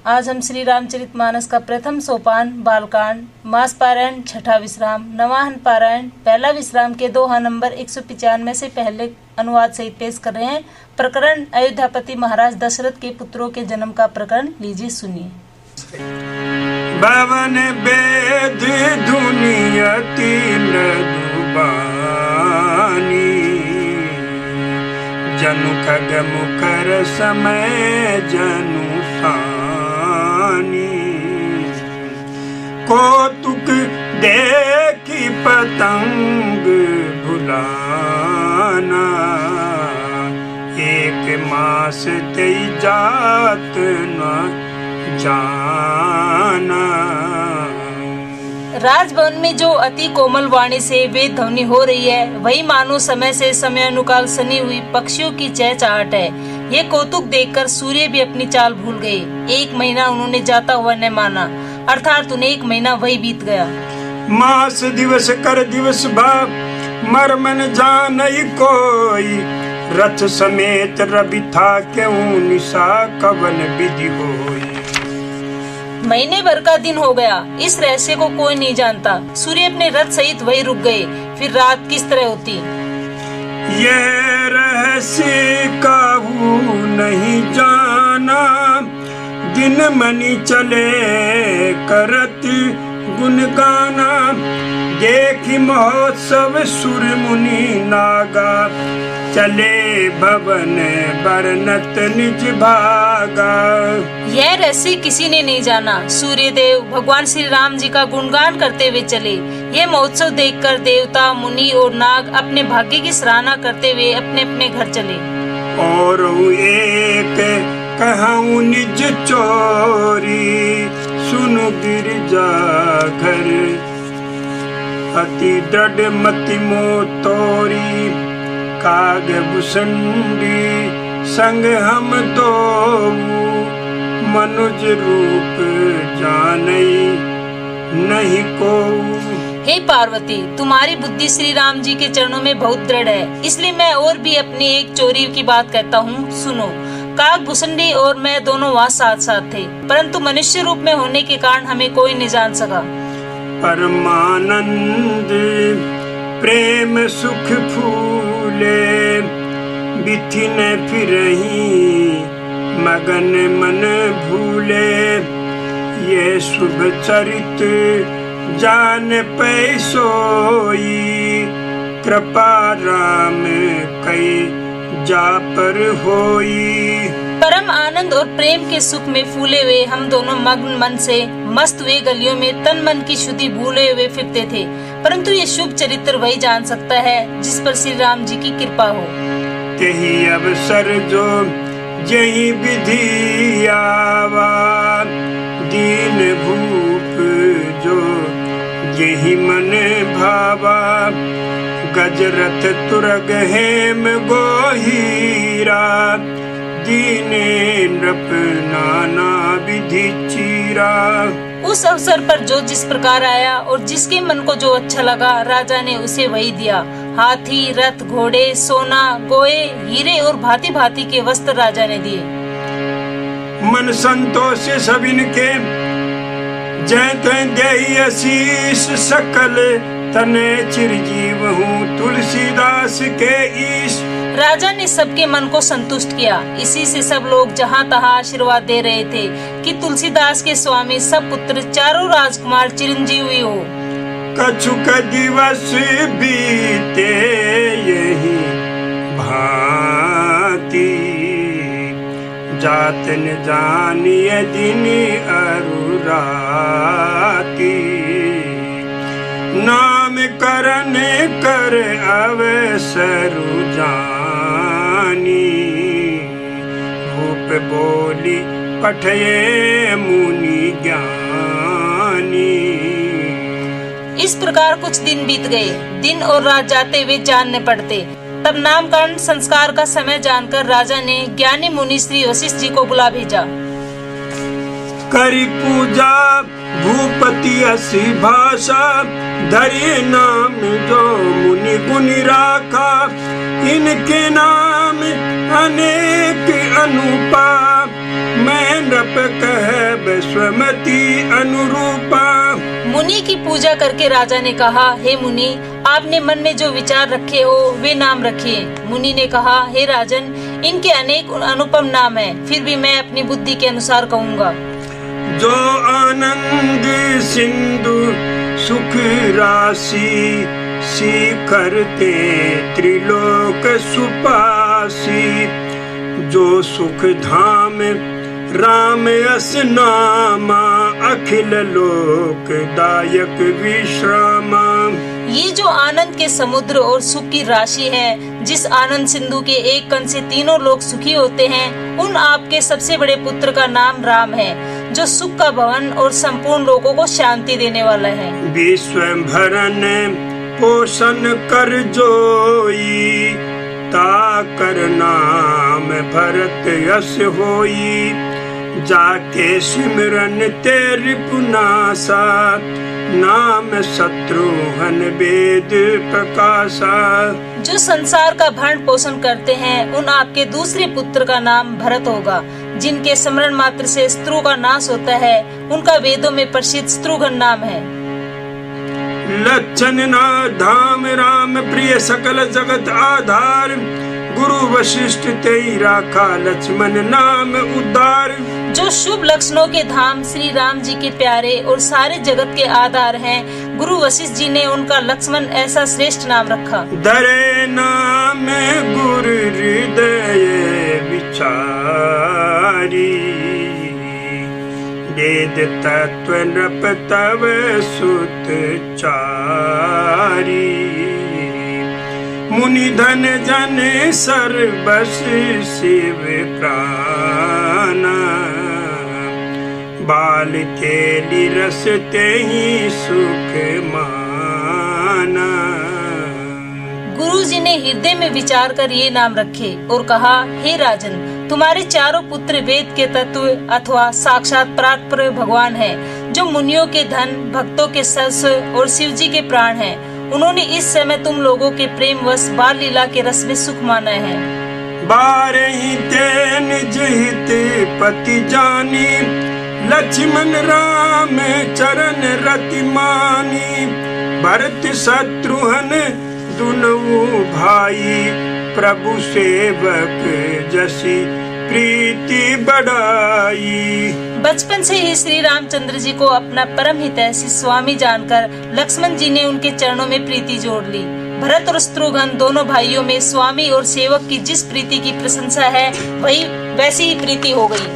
आज हम श्री रामचरितमानस का प्रथम सोपान बालकांड, मास पारायण, छठा विश्राम, नवाहन पारायण, पहला विश्राम के दोहा नंबर 195 से पहले अनुवाद सहित पेश कर रहे हैं। प्रकरण अयोध्यापति महाराज दशरथ के पुत्रों के जन्म का प्रकरण। लीजिए सुनिए। भवन वेद दुनियति लदुबानी, जनु खग मुकर समय जनु कौतुक देखी पतंग भुलाना, एक मास तेई जात न जाना। राजभवन में जो अति कोमल वाणी से वेद ध्वनि हो रही है, वही मानो समय से समय अनुकाल सनी हुई पक्षियों की चहचहाट है। ये कौतुक देखकर सूर्य भी अपनी चाल भूल गए। एक महीना उन्होंने जाता हुआ न माना, अर्थात उन्हें एक महीना वही बीत गया। मास दिवस कर दिवस भाव, मर्मन जानई कोई, रथ समेत रवि था क्यों निशा कवन विधि होई। महीने भर का दिन हो गया, इस रहस्य को कोई नहीं जानता। सूर्य अपने रथ सहित वही रुक गए, फिर रात किस तरह होती। यह रहस्य काहू नहीं जाना, दिन मनी चले करत गुण गाना। देखी महोत्सव सुर मुनि नागा, चले भवन बरनत निज भागा। यह रहस्य किसी ने नहीं जाना। सूर्य देव भगवान श्री राम जी का गुणगान करते हुए चले। ये महोत्सव देखकर देवता, मुनि और नाग अपने भाग्य की सराहना करते हुए अपने अपने घर चले। और एक कहूँ निज चोरी, सुनु गिरजा घर, अति दृढ़ मति मोतोरी। काग भुसंडी संग हम दो, मनुज रूप जानई नहीं को। हे पार्वती, तुम्हारी बुद्धि श्री राम जी के चरणों में बहुत दृढ़ है, इसलिए मैं और भी अपनी एक चोरी की बात कहता हूँ, सुनो। काग भुसंडी और मैं दोनों वहाँ साथ साथ थे, परंतु मनुष्य रूप में होने के कारण हमें कोई नहीं जान सका। परमानंद प्रेम सुख फूले, बिथिन फिरही मगन मन भूले। ये शुभ चरित जान पै सोई, कृपा राम कई जा पर होई। परम आनंद और प्रेम के सुख में फूले हुए हम दोनों मग्न मन से मस्त हुए गलियों में तन मन की शुद्धि भूले हुए फिरते थे, परंतु ये शुभ चरित्र वही जान सकता है जिस पर श्री राम जी की कृपा हो। तेही अवसर जो जही विधि आवा, दीन भूप जो यही मन भावा। गजरथ तुरग हेम गोहीरा, दीने नृप नाना विधि चीरा। उस अवसर पर जो जिस प्रकार आया और जिसके मन को जो अच्छा लगा, राजा ने उसे वही दिया। हाथी, रथ, घोड़े, सोना, गोए, हीरे और भांति भांति के वस्त्र राजा ने दिए। मन संतोष सबिन के जय तय देई आशीष, सकल तने चिरजीव हूँ तुलसीदास के ईश। राजा ने सबके मन को संतुष्ट किया। इसी से सब लोग जहाँ तहाँ आशीर्वाद दे रहे थे कि तुलसीदास के स्वामी सब पुत्र चारों राजकुमार चिरंजीवी हो। कछुक दिवस बीते यही भांति, जातन जानिए दिन अरु राति। नाम करन कर अवसर जानी, भूप बोली पठये मुनि ज्ञानी। इस प्रकार कुछ दिन बीत गए। दिन और रात जाते हुए जानने पड़ते। तब नामकरण संस्कार का समय जानकर राजा ने ज्ञानी मुनि श्री वशिष्ठ जी को बुला भेजा। करी पूजा भूपति असी भाषा, धरिए नाम जो मुनि गुनि राखा। इनके नाम अनेक अनुपा, मैं तप कह स्वमति अनुरूपा। मुनि की पूजा करके राजा ने कहा, हे मुनि, आपने मन में जो विचार रखे हो वे नाम रखिए। मुनि ने कहा, हे राजन, इनके अनेक अनुपम नाम हैं, फिर भी मैं अपनी बुद्धि के अनुसार कहूँगा। जो आनंद सिंधु सुख राशि, शिखर ते त्रिलोक सुपासी। जो सुख धाम राम यस नामा, अखिल लोक दायक विश्रामा। ये जो आनंद के समुद्र और सुख की राशि है, जिस आनंद सिंधु के एक कण से तीनों लोग सुखी होते हैं, उन आपके सबसे बड़े पुत्र का नाम राम है, जो सुख का भवन और संपूर्ण लोगों को शांति देने वाला है। विश्व भरन पोषण कर जोई, ताकर नाम भरत यश होई। जाके सिमरन तेरि पुनासा, नाम शत्रुघ्न वेद प्रकाशा। जो संसार का भरण पोषण करते हैं, उन आपके दूसरे पुत्र का नाम भरत होगा। जिनके स्मरण मात्र से शत्रु का नाश होता है, उनका वेदों में प्रसिद्ध शत्रुघ्न नाम है। लक्षण ना धाम राम प्रिय सकल जगत आधार, गुरु वशिष्ठ तेई राखा लक्ष्मण नाम उद्धार। जो शुभ लक्षणों के धाम श्री राम जी के प्यारे और सारे जगत के आधार हैं, गुरु वशिष्ठ जी ने उनका लक्ष्मण ऐसा श्रेष्ठ नाम रखा। दरे नाम गुरु हृदय विचारी, वेद तत्व नृप तव सुत चारी। मुनि धन जन सर्वस शिव प्राणा, बाल के रस तेहि सुख माना। गुरु जी ने हृदय में विचार कर ये नाम रखे और कहा, हे राजन, तुम्हारे चारों पुत्र वेद के तत्व अथवा साक्षात परात्पर भगवान हैं, जो मुनियों के धन, भक्तों के सर्वस्व और शिव जी के प्राण हैं। उन्होंने इस समय तुम लोगों के प्रेम वश बाल लीला के रस में सुख माना है। बारही ते निज हित पति जानी, लक्ष्मण राम चरण रति मानी। भरत शत्रुघ्न दुनऊ भाई, प्रभु सेवक जसी प्रीति बढ़ाई। बचपन से ही श्री रामचंद्र जी को अपना परम हितैषी स्वामी जानकर लक्ष्मण जी ने उनके चरणों में प्रीति जोड़ ली। भरत और शत्रुघ्न दोनों भाइयों में स्वामी और सेवक की जिस प्रीति की प्रशंसा है, वही वैसी ही प्रीति हो गई।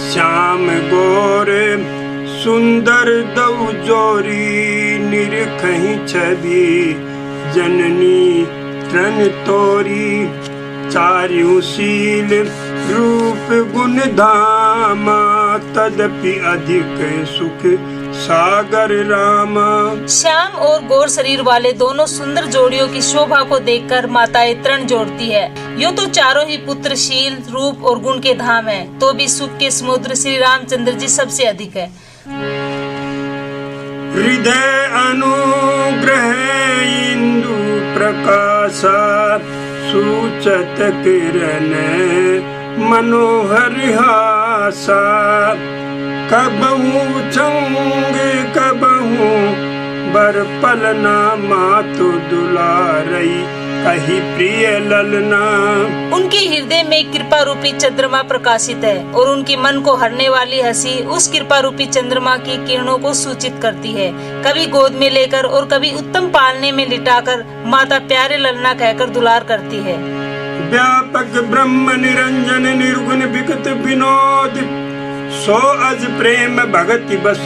श्याम गोर सुंदर दऊ जोरी, निरखहि छवि जननी तृण तोरी। चार्यु शील रूप गुण धामा, तदपि अधिक सुख सागर रामा। श्याम और गौर शरीर वाले दोनों सुंदर जोड़ियों की शोभा को देखकर माताएं तृण जोड़ती है। यो तो चारों ही पुत्र शील, रूप और गुण के धाम हैं, तो भी सुख के समुद्र श्री रामचंद्र जी सबसे अधिक है। हृदय अनुग्रह इंदु प्रकाशा, सूचत किरण मनोहर हासा। कबहू चंग कबहू बर पलना, मातु दुलारई कही प्रिय ललना। उनके हृदय में कृपा रूपी चंद्रमा प्रकाशित है और उनकी मन को हरने वाली हंसी उस कृपा रूपी चंद्रमा की किरणों को सूचित करती है। कभी गोद में लेकर और कभी उत्तम पालने में लिटाकर माता प्यारे ललना कहकर दुलार करती है। व्यापक ब्रह्म निरंजन निर्गुण विकट विनोद, सो अज प्रेम भगति बस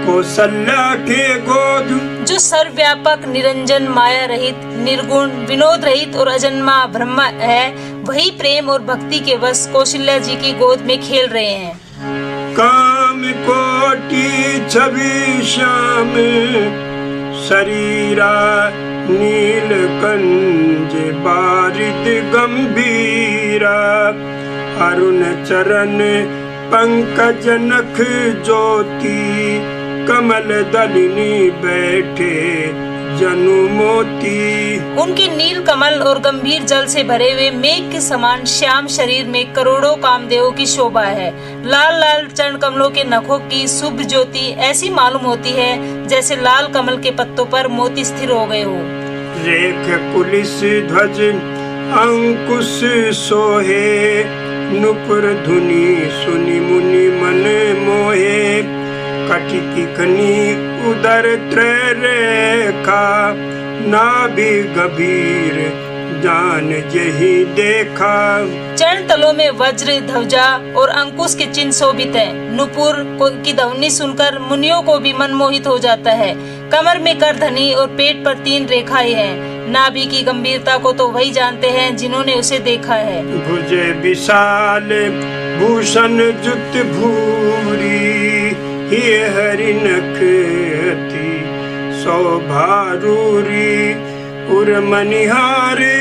कौशल्या के गोद। जो सर्वव्यापक निरंजन माया रहित निर्गुण विनोद रहित और अजन्मा ब्रह्म है, वही प्रेम और भक्ति के वश कौशल्या जी की गोद में खेल रहे हैं। काम कोटि छवि श्याम शरीरा, नीलकंज बारिद गंभीरा। अरुण चरण पंकज नख ज्योति, कमल दलिनी बैठे जनु मोती। उनके नील कमल और गंभीर जल से भरे हुए मेघ के समान श्याम शरीर में करोड़ों कामदेवों की शोभा है। लाल लाल चरण कमलों के नखों की शुभ ज्योति ऐसी मालूम होती है जैसे लाल कमल के पत्तों पर मोती स्थिर हो गए हो। रेख पुलिस ध्वज अंकुश सोहे, नुपुर धुनी सुनि मुनि मन मोहे। कटिकी कनी उदर त्रय रेखा, नाभि गंभीर जान जही देखा। चरण तलों में वज्र ध्वजा और अंकुश के चिन्ह शोभित हैं। नुपुर की ध्वनि सुनकर मुनियों को भी मनमोहित हो जाता है। कमर में करधनी और पेट पर 3 रेखाएं हैं। नाभि की गंभीरता को तो वही जानते हैं जिन्होंने उसे देखा है। भुजे विशाल भूषण जुत भूरी, ये हरिनख अति शोभारूरी। उर्मनिहारे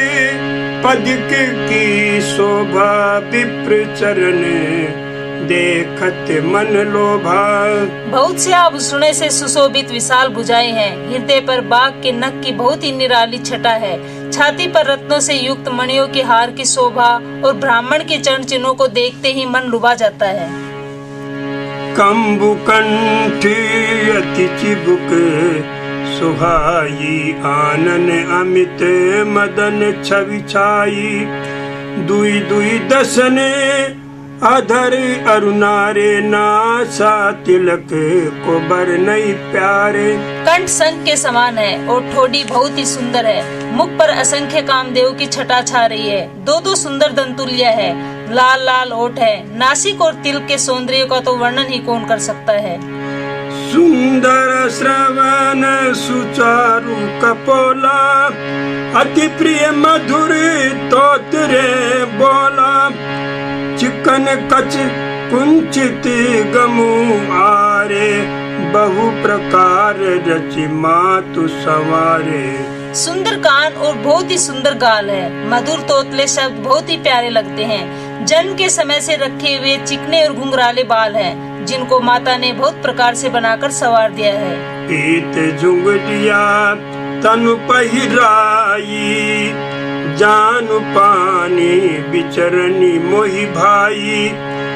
पदिक की शोभा, विप्र चरण देखत मन लोभा। बहुत से आभूषणों से सुशोभित विशाल भुजाएं हैं। हृदय पर बाघ के नख की बहुत ही निराली छटा है। छाती पर रत्नों से युक्त मणियों के हार की शोभा और ब्राह्मण के चरण चिन्हों को देखते ही मन लुभा जाता है। कंबुकंठ अति चिबुक सुहाई, आनन अमित मदन छवि छाई। दुई दुई दसने अधर अरुणारे, नासा तिलक को बर नहीं प्यारे। कंठ शंख के समान है और ठोड़ी बहुत ही सुंदर है। मुख पर असंख्य कामदेव की छटा छा रही है। 2 सुंदर दंतुलिया है। लाल लाल ओठ है। नासिक और तिल के सौंदर्य का तो वर्णन ही कौन कर सकता है। सुंदर श्रवण सुचारु कपोला, अति प्रिय मधुर तोतरे बोला। चिकन कच कुंचित गमु आरे, बहु प्रकार रचि मातु सवारे। सुंदर कान और बहुत ही सुंदर गाल है। मधुर तोतले शब्द बहुत ही प्यारे लगते हैं। जन्म के समय से रखे हुए चिकने और घुंघराले बाल हैं, जिनको माता ने बहुत प्रकार से बनाकर संवार दिया है। पीत जुंगटिया तनु पहिराई, जानु पानी बिचरनी मोहि भाई।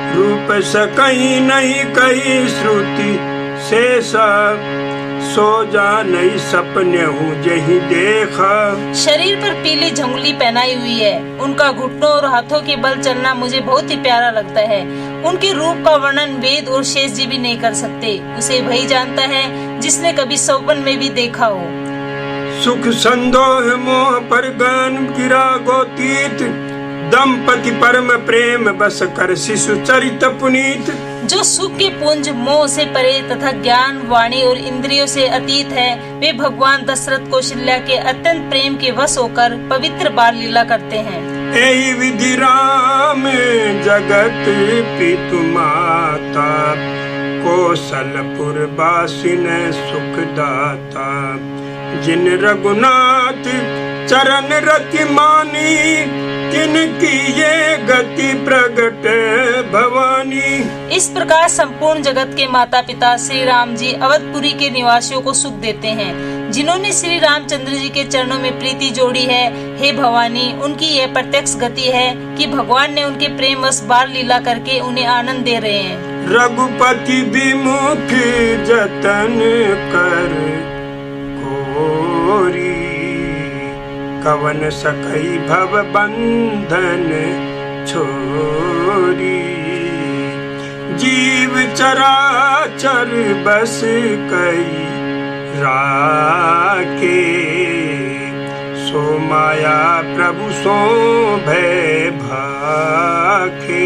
रूप सकई नहीं कही श्रुति शेषा, सो जा नहीं सपने हूँ जही देखा। शरीर पर पीली झंगुली पहनाई हुई है। उनका घुटनों और हाथों के बल चलना मुझे बहुत ही प्यारा लगता है। उनके रूप का वर्णन वेद और शेष जी भी नहीं कर सकते। उसे वही जानता है जिसने कभी स्वप्न में भी देखा हो। सुख संदोह मोह पर गन गिरा गोतीत, दंपति परम प्रेम बस कर शिशु चरित पुनीत। जो सुख के पुंज मोह से परे तथा ज्ञान वाणी और इंद्रियों से अतीत है, वे भगवान दशरथ कौशल्या के अत्यंत प्रेम के वश होकर पवित्र बाल लीला करते हैं। एहि विधि राम जगत पितु माता, कौशलपुर बासिन सुखदाता। जिन रघुनाथ चरण रति मानी, तिनकी ये गति प्रगट भवानी। इस प्रकार संपूर्ण जगत के माता पिता श्री राम जी अवधपुरी के निवासियों को सुख देते हैं। जिन्होंने श्री रामचंद्र जी के चरणों में प्रीति जोड़ी है, हे भवानी, उनकी यह प्रत्यक्ष गति है कि भगवान ने उनके प्रेमवश बाल लीला करके उन्हें आनंद दे रहे हैं। रघुपति विमुख जतन कर कोरी, कवन सकई भव बंधन छोरी। जीव चराचर बस कई राखे, सो माया प्रभु सो भय भाखे।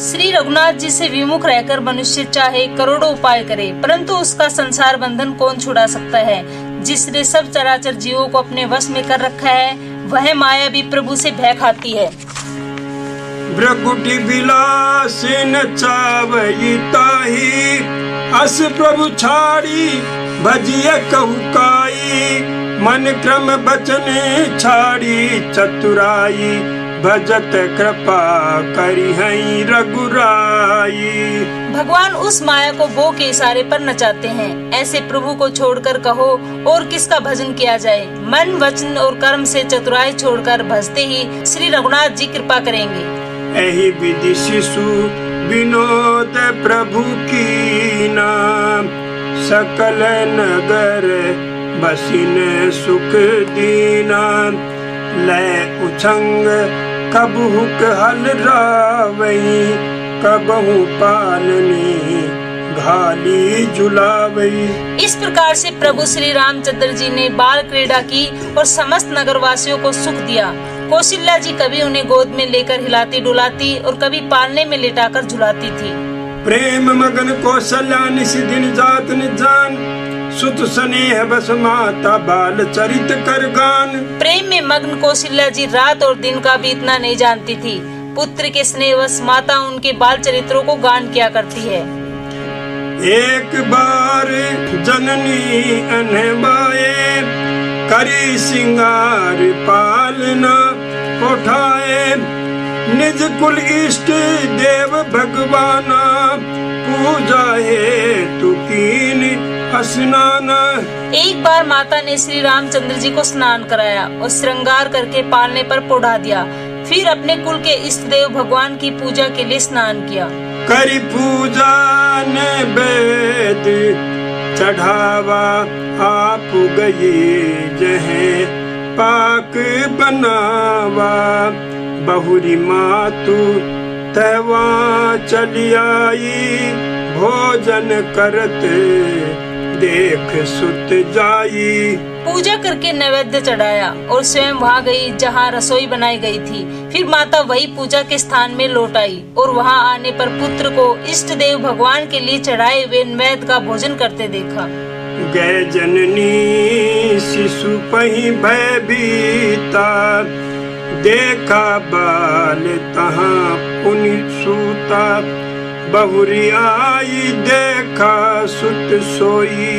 श्री रघुनाथ जी से विमुख रहकर मनुष्य चाहे करोड़ों उपाय करे, परंतु उसका संसार बंधन कौन छुड़ा सकता है। जिसने सब चराचर जीवों को अपने वश में कर रखा है, वह माया भी प्रभु से भय खाती है। भ्रकुटी विलास न चावई ताही, अस प्रभु छाड़ी भजिय कहु काई। मन क्रम बचन छाड़ी चतुराई, भजत कृपा करी हई रघुराई। भगवान उस माया को बो के इशारे पर नचाते हैं। ऐसे प्रभु को छोड़कर कहो और किसका भजन किया जाए। मन, वचन और कर्म से चतुराई छोड़कर भजते ही श्री रघुनाथ जी कृपा करेंगे। एहि विधि शिशु विनोद प्रभु की नाम, सकल नगर बसिन सुख दीना। लय उछंग कबहुक हल रावई, कबहु पालनी घाली जुलावई। इस प्रकार से प्रभु श्री रामचंद्र जी ने बाल क्रीड़ा की और समस्त नगरवासियों को सुख दिया। कौशल्या जी कभी उन्हें गोद में लेकर हिलाती डुलाती और कभी पालने में लेटाकर झुलाती थी। प्रेम मगन कौशल्या निस दिन जात न जान, सुत स्नेह बस माता बाल चरित कर गान। प्रेम में मग्न कौशल्या जी रात और दिन का बीतना नहीं जानती थी। पुत्र के स्नेहवश माता उनके बाल चरित्रों को गान किया करती है। एक बार जननी अनबाए, करी सिंगार पालना उठाए। निज कुल इष्ट देव भगवाना, पूजा है तू कीन स्नाना। एक बार माता ने श्री रामचंद्र जी को स्नान कराया और श्रृंगार करके पालने पर पोढ़ा दिया। फिर अपने कुल के इष्ट देव भगवान की पूजा के लिए स्नान किया। करी पूजा नैवेद चढ़ावा, आप गई जहे पाक बनावा। बहुरी मातु तवा चली आई, भोजन करत देख सुत जाई। पूजा करके नैवेद्य चढ़ाया और स्वयं वहाँ गई जहाँ रसोई बनाई गई थी। फिर माता वही पूजा के स्थान में लौट आई और वहाँ आने पर पुत्र को इष्ट देव भगवान के लिए चढ़ाए हुए नैवेद्य का भोजन करते देखा। गए जननी शिशु पही भयभीता, देखा बाल तहाँ पुनि सूता। बहुरी आई देखा सुत सोई,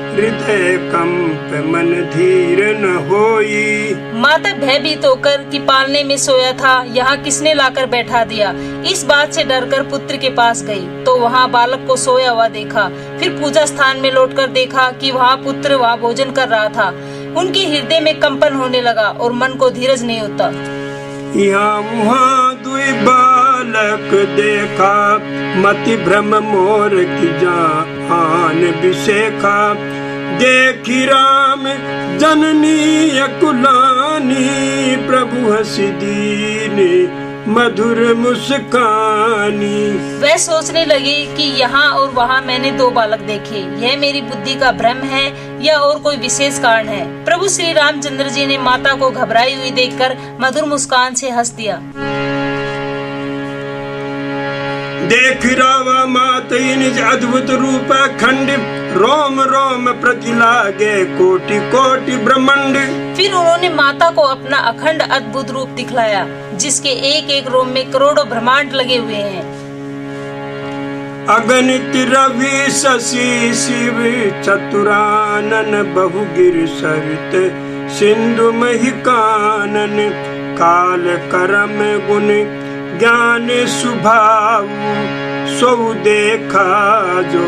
हृदय कंप मन धीर न होई। माता भयभीत होकर कि पालने में सोया था, यहाँ किसने लाकर बैठा दिया। इस बात से डरकर पुत्र के पास गई तो वहाँ बालक को सोया हुआ देखा। फिर पूजा स्थान में लौटकर देखा कि वहाँ पुत्र वहाँ भोजन कर रहा था। उनके हृदय में कंपन होने लगा और मन को धीरज नहीं होता। यहाँ वहाँ दुई बालक देखा, मति भ्रम मोर की जान बिसेखा। देखी राम जननी अकुलानी, प्रभु हंसी दीन मधुर मुस्कानी। वह सोचने लगी कि यहाँ और वहाँ मैंने दो बालक देखे, यह मेरी बुद्धि का भ्रम है या और कोई विशेष कारण है। प्रभु श्री रामचंद्र जी ने माता को घबराई हुई देखकर मधुर मुस्कान से हंस दिया। देख रावा मात निज अद्भुत रूप खंड, रोम रोम प्रति लागे कोटि कोटि ब्रह्मांड। फिर उन्होंने माता को अपना अखंड अद्भुत रूप दिखलाया, जिसके एक एक रोम में करोड़ों ब्रह्मांड लगे हुए हैं। अगणित रवि शशि शिव चतुरानन, बहुगिर सरित सिंधु मही कानन। काल करम गुण ज्ञान सुभाव, सो देखा जो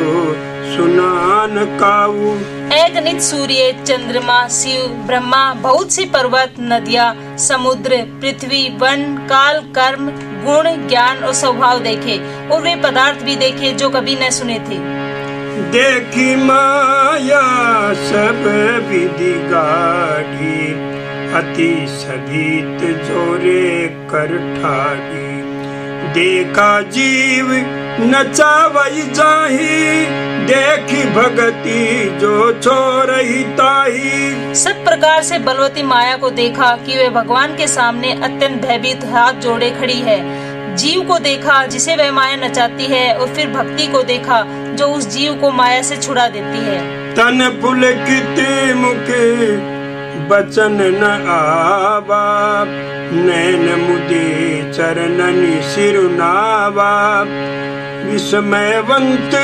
सुनान काऊ। अगणित सूर्य, चंद्रमा, शिव, ब्रह्मा, बहुत से पर्वत, नदियाँ, समुद्र, पृथ्वी, वन, काल, कर्म, गुण, ज्ञान और स्वभाव देखे और वे पदार्थ भी देखे जो कभी न सुने थे। देखी माया सब विधि गाढ़ी, अति सभीत जोरे कर ठाड़ी। देखा जीव नचावई जाही, देखी भगति जो छोरही ताही। सब प्रकार से बलवती माया को देखा कि वे भगवान के सामने अत्यंत भयभीत हाथ जोड़े खड़ी है। जीव को देखा जिसे वह माया नचाती है और फिर भक्ति को देखा जो उस जीव को माया से छुड़ा देती है। तन पुलकित मुख बचन न आवा, नैन मुदे चरणनि सिरुनावा। विस्मयवंत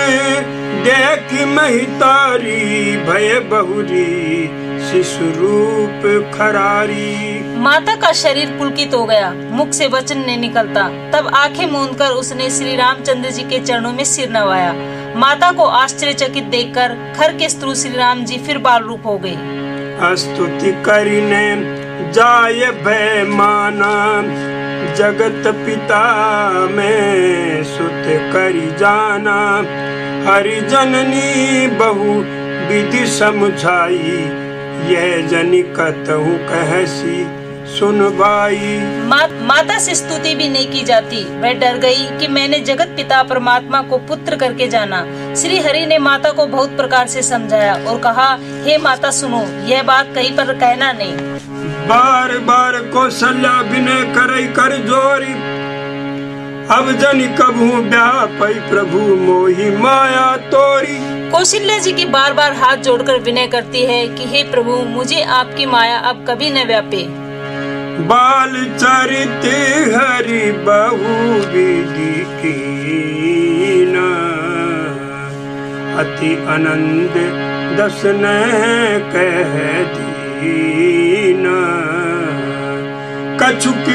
देख महितारी, भय बहुरी शिशु रूप खरारी। माता का शरीर पुलकित हो गया, मुख से वचन नहीं निकलता। तब आंखें मूंदकर उसने श्री रामचंद्र जी के चरणों में सिर नवाया। माता को आश्चर्यचकित देखकर खर के स्त्रु श्री राम जी फिर बाल रूप हो गए। स्तुति करिने जाय भय माना, जगत पिता में सुत करी जाना। हरि जननी बहु विधि समझाई, यह जनि कतहु कहसी सुन भाई। माता से स्तुति भी नहीं की जाती। वह डर गई कि मैंने जगत पिता परमात्मा को पुत्र करके जाना। श्री हरि ने माता को बहुत प्रकार से समझाया और कहा, हे माता सुनो, यह बात कहीं पर कहना नहीं। बार बार कौशल्या विनय करई कर जोरी, अब जनि कभू व्यापई प्रभु मोहि माया तोरी। कौशल्या जी की बार बार हाथ जोड़कर विनय करती है कि हे प्रभु, मुझे आपकी माया अब कभी न व्यापे। बाल चरित हरि बहु विधि कीना, अति आनंद दसन कह दीना। कछुक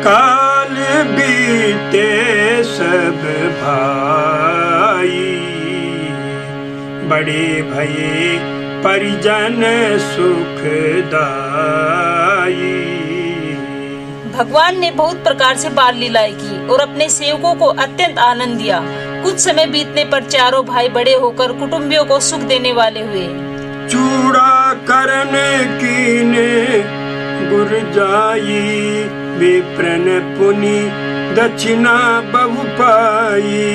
काल बीते सब भाई, बड़े भये परिजन सुखदाई। भगवान ने बहुत प्रकार से बाल लीलाएं की और अपने सेवकों को अत्यंत आनंद दिया। कुछ समय बीतने पर चारों भाई बड़े होकर कुटुंबियों को सुख देने वाले हुए। चूड़ा करने कीने गुर जाई, विप्रन पुनि दक्षिणा बहु पाई।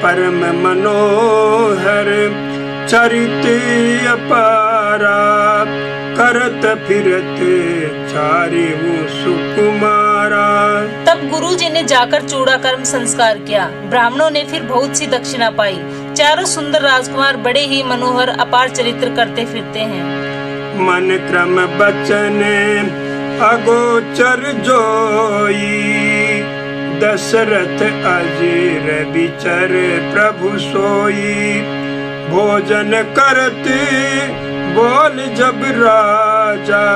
परम मनोहर चरित अपारा, करत फिरत चारिऊ सुकुमारा। तब गुरुजी ने जाकर चूड़ा कर्म संस्कार किया। ब्राह्मणों ने फिर बहुत सी दक्षिणा पाई। चारों सुंदर राजकुमार बड़े ही मनोहर अपार चरित्र करते फिरते हैं। मन क्रम बचन अगोचर जोई, दशरथ अजीर विचर प्रभु सोई। भोजन करत बोल जब राजा,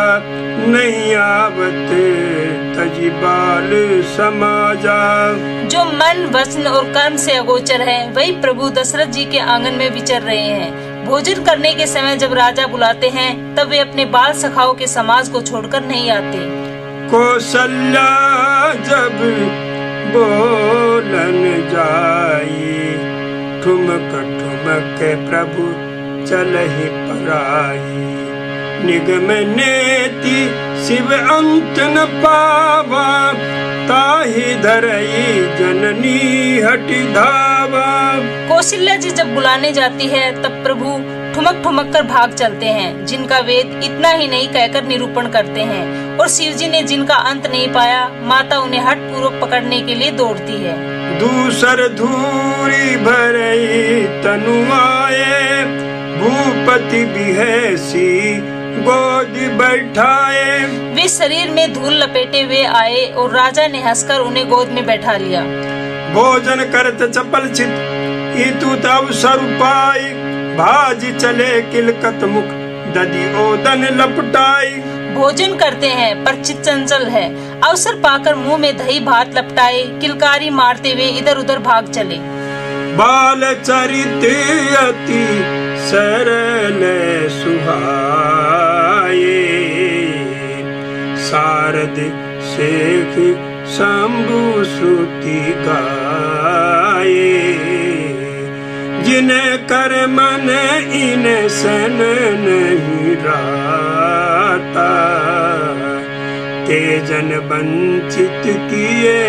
नहीं आवत तजी बाल समाजा। जो मन वचन और कर्म से अगोचर है, वही प्रभु दशरथ जी के आंगन में विचर रहे हैं। भोजन करने के समय जब राजा बुलाते हैं, तब वे अपने बाल सखाओं के समाज को छोड़कर नहीं आते। कौशल्या जब बोलन जाई, ठुमक ठुमक प्रभु चलहि पराई। निगम नेति शिव अंत न पावा, ताहि धरई जननी हटि धावा। कौशल्या जी जब बुलाने जाती है, तब प्रभु ठुमक ठुमक कर भाग चलते हैं। जिनका वेद इतना ही नहीं कहकर निरूपण करते हैं। और शिव जी ने जिनका अंत नहीं पाया, माता उन्हें हठ पूर्वक पकड़ने के लिए दौड़ती है। दूसर धूरी भरई तनु आए, भूपति बिहसी गोदी बैठाए। वे शरीर में धूल लपेटे हुए आए और राजा ने हंसकर उन्हें गोद में बैठा लिया। भोजन करत चपल चित इतु अवसर पाई, भाजी चले किलकत मुख ददी ओदन लपटाई। भोजन करते हैं पर चित चंचल है। अवसर पाकर मुंह में दही भात लपटाए, किलकारी मारते हुए इधर उधर भाग चले। बाल चरित अति सरल सुहाए, शारद शेख शंभु श्रुति गाए। जिन्हें कर मन इन सन नहीं राता, तेजन वंचित किए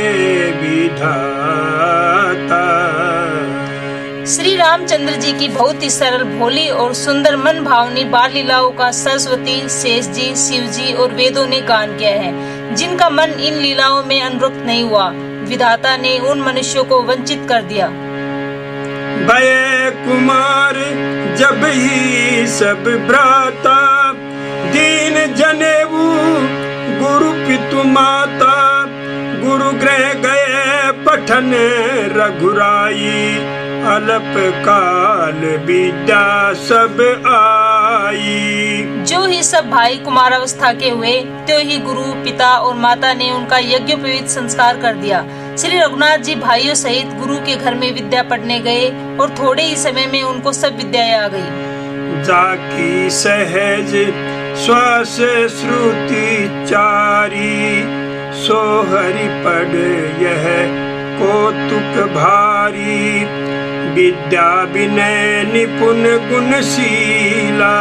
विधाता। श्री रामचंद्र जी की बहुत ही सरल, भोली और सुंदर मन भावनी बाल लीलाओं का सरस्वती, शेष जी, शिव जी और वेदों ने गान किया है। जिनका मन इन लीलाओं में अनुरक्त नहीं हुआ, विधाता ने उन मनुष्यों को वंचित कर दिया। भय कुमार जब ही सब भ्राता, दीन जनेऊ गुरु पितु माता। गुरु गृह गए पठन रघुराई, अल्प काल विद्या सब आई। जो ही सब भाई कुमारावस्था के हुए, त्यों ही गुरु, पिता और माता ने उनका यज्ञोपवीत संस्कार कर दिया। श्री रघुनाथ जी भाइयों सहित गुरु के घर में विद्या पढ़ने गए और थोड़े ही समय में उनको सब विद्याएं आ गई। जाकी सहज श्वास श्रुति चारी, सोहरि पढ़ यह कौतुक भारी। विद्या विनय निपुण गुणशीला,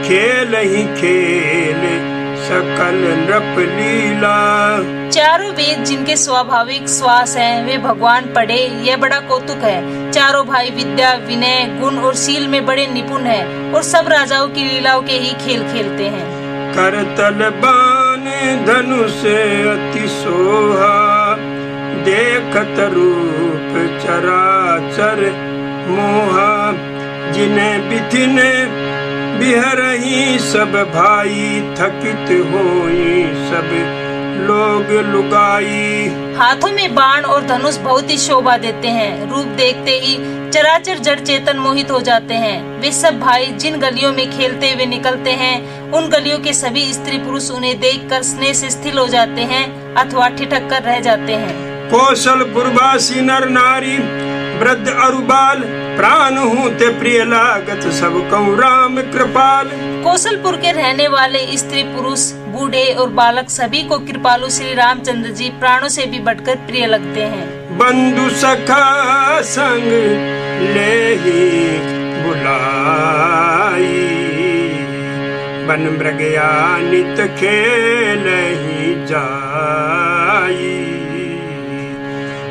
खेल ही खेल सकल नृप लीला। चारों वेद जिनके स्वाभाविक श्वास हैं, वे भगवान पढ़े, यह बड़ा कौतुक है। चारों भाई विद्या विनय गुण और शील में बड़े निपुण हैं और सब राजाओं की लीलाओं के ही खेल खेलते हैं। करतल बाण धनुष अति सोहा, देखत रूप चराचर मोहा। जिन्हें बिथिन बिहरही सब भाई, थकित होई सब लोग लुगाई। हाथों में बाण और धनुष बहुत ही शोभा देते हैं। रूप देखते ही चराचर जड़ चेतन मोहित हो जाते हैं। वे सब भाई जिन गलियों में खेलते हुए निकलते हैं, उन गलियों के सभी स्त्री पुरुष उन्हें देखकर स्नेह से स्थिर हो जाते हैं अथवा ठिठक कर रह जाते हैं। कौशल पुरवासी नर नारी, वृद्ध अरु बाल, प्राण हूँ ते प्रिय लागत, सब कहूँ राम कृपाल। कौशलपुर के रहने वाले स्त्री पुरुष बूढ़े और बालक सभी को कृपालु श्री रामचंद्र जी प्राणों से भी बढ़कर प्रिय लगते हैं। बंधु सखा संग ले ही बुलाई, बन मृगया नित खेल ही जाई।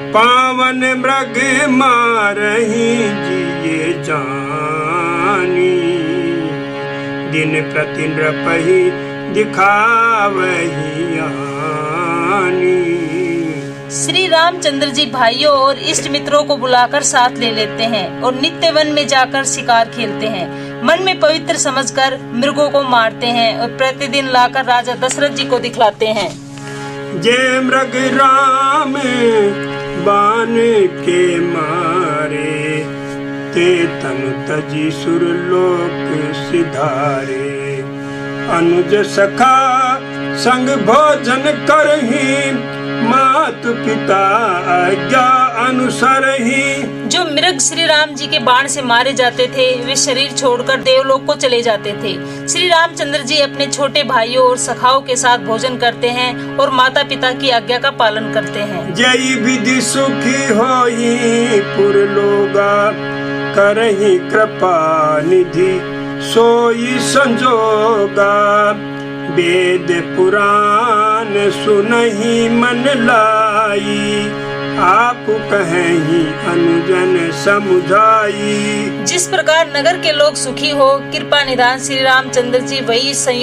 पावन मृग मारही जिये जानी, दिन प्रति नृपहि दिखावही आनी। श्री रामचंद्र जी भाइयों और इष्ट मित्रों को बुलाकर साथ ले लेते हैं और नित्य वन में जाकर शिकार खेलते हैं। मन में पवित्र समझकर मृगों को मारते हैं और प्रतिदिन लाकर राजा दशरथ जी को दिखलाते हैं। जय मृग राम बाण के मारे, ते तनु तजी सुरलोक सिधारे। अनुज सखा संग भोजन करही, मातु पिता आज्ञा अनुसरही। जो मृग श्री राम जी के बाण से मारे जाते थे, वे शरीर छोड़कर देवलोक को चले जाते थे। श्री रामचंद्र जी अपने छोटे भाइयों और सखाओं के साथ भोजन करते हैं और माता पिता की आज्ञा का पालन करते हैं। जय विधि सुखी होई पुरलोगा, करही कृपा निधि सोई संजोगा। वेद पुराण सुनहि मन लाई, आप कहीं अनुजन समुझाई। जिस प्रकार नगर के लोग सुखी हो, कृपा निधान श्री रामचंद्र जी वही संयोग